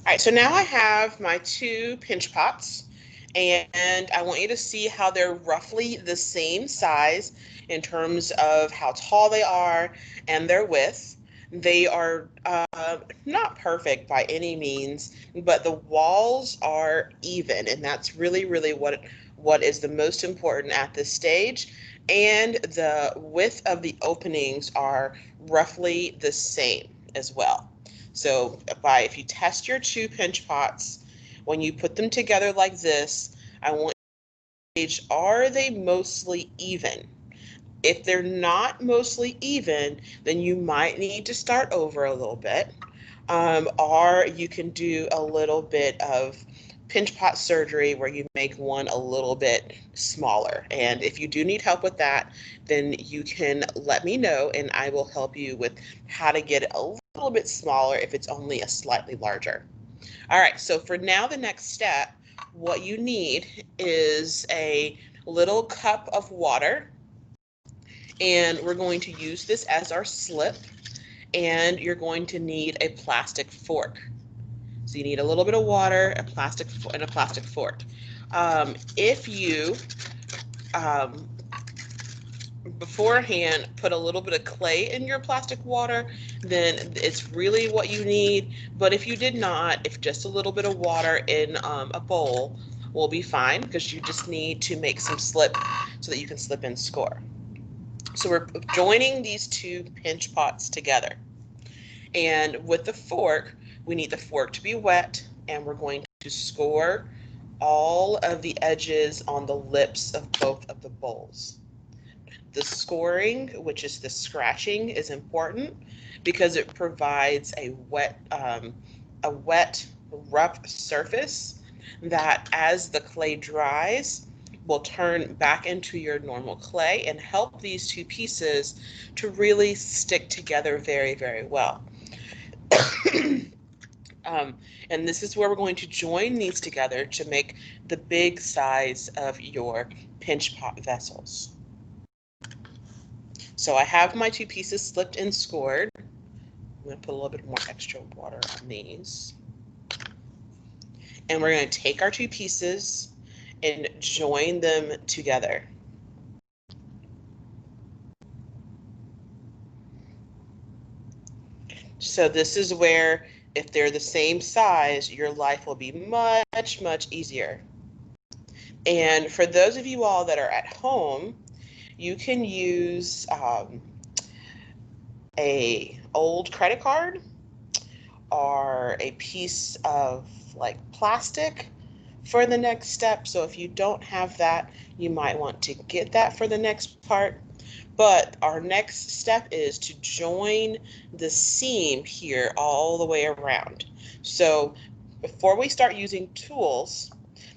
All right, so now I have my two pinch pots, and I want you to see how they're roughly the same size in terms of how tall they are and their width. They are not perfect by any means, but the walls are even, and that's really, really what is the most important at this stage. And the width of the openings are roughly the same as well. So if you test your two pinch pots, when you put them together like this, I want you to gauge, are they mostly even? If they're not mostly even, then you might need to start over a little bit. Or you can do a little bit of pinch pot surgery where you make one a little bit smaller. And if you do need help with that, then you can let me know and I will help you with how to get it a little bit smaller if it's only a slightly larger. All right, so for now, the next step, what you need is a little cup of water, and we're going to use this as our slip, and you're going to need a plastic fork. So you need a little bit of water, and a plastic fork. If you um, beforehand put a little bit of clay in your plastic water, then it's really what you need. But if you did not, if just a little bit of water in a bowl will be fine, because you just need to make some slip so that you can slip and score. So we're joining these two pinch pots together. And with the fork, we need the fork to be wet, and we're going to score all of the edges on the lips of both of the bowls. The scoring, which is the scratching, is important because it provides a wet, rough surface that, as the clay dries, will turn back into your normal clay and help these two pieces to really stick together very, very well. Um, and this is where we're going to join these together to make the big size of your pinch pot vessels. So I have my two pieces slipped and scored. I'm going to put a little bit more extra water on these. And we're going to take our two pieces and join them together. So this is where, if they're the same size, your life will be much, much easier. And for those of you all that are at home, you can use a old credit card or a piece of like plastic for the next step. So if you don't have that, you might want to get that for the next part. But our next step is to join the seam here all the way around. So before we start using tools,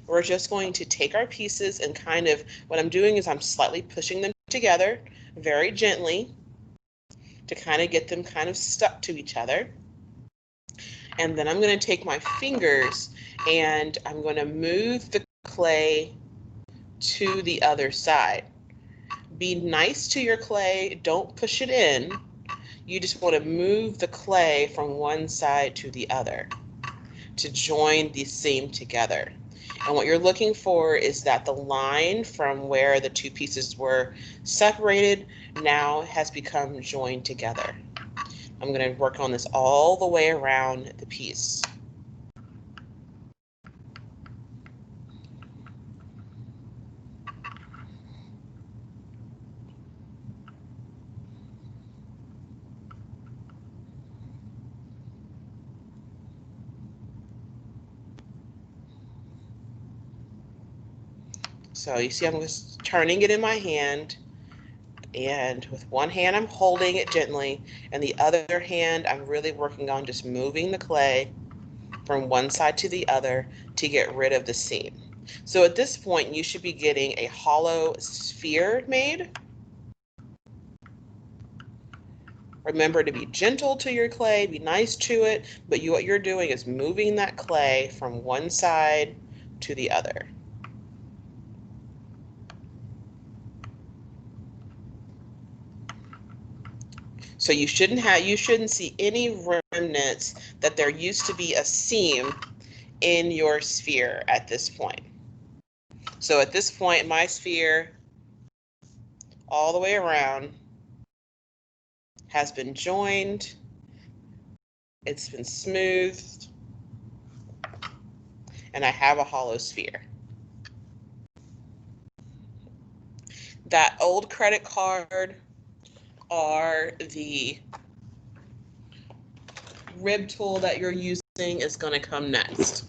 we're just going to take our pieces and kind of, what I'm doing is I'm slightly pushing them together very gently to kind of get them kind of stuck to each other. And then I'm going to take my fingers and I'm going to move the clay to the other side. Be nice to your clay, don't push it in. You just want to move the clay from one side to the other to join the seam together. And what you're looking for is that the line from where the two pieces were separated now has become joined together. I'm going to work on this all the way around the piece. So you see I'm just turning it in my hand, and with one hand I'm holding it gently, and the other hand I'm really working on just moving the clay from one side to the other to get rid of the seam. So at this point you should be getting a hollow sphere made. Remember to be gentle to your clay, be nice to it, but what you're doing is moving that clay from one side to the other. So you shouldn't see any remnants that there used to be a seam in your sphere at this point. So at this point, my sphere all the way around has been joined, it's been smoothed, and I have a hollow sphere. That old credit card or the rib tool that you're using is going to come next.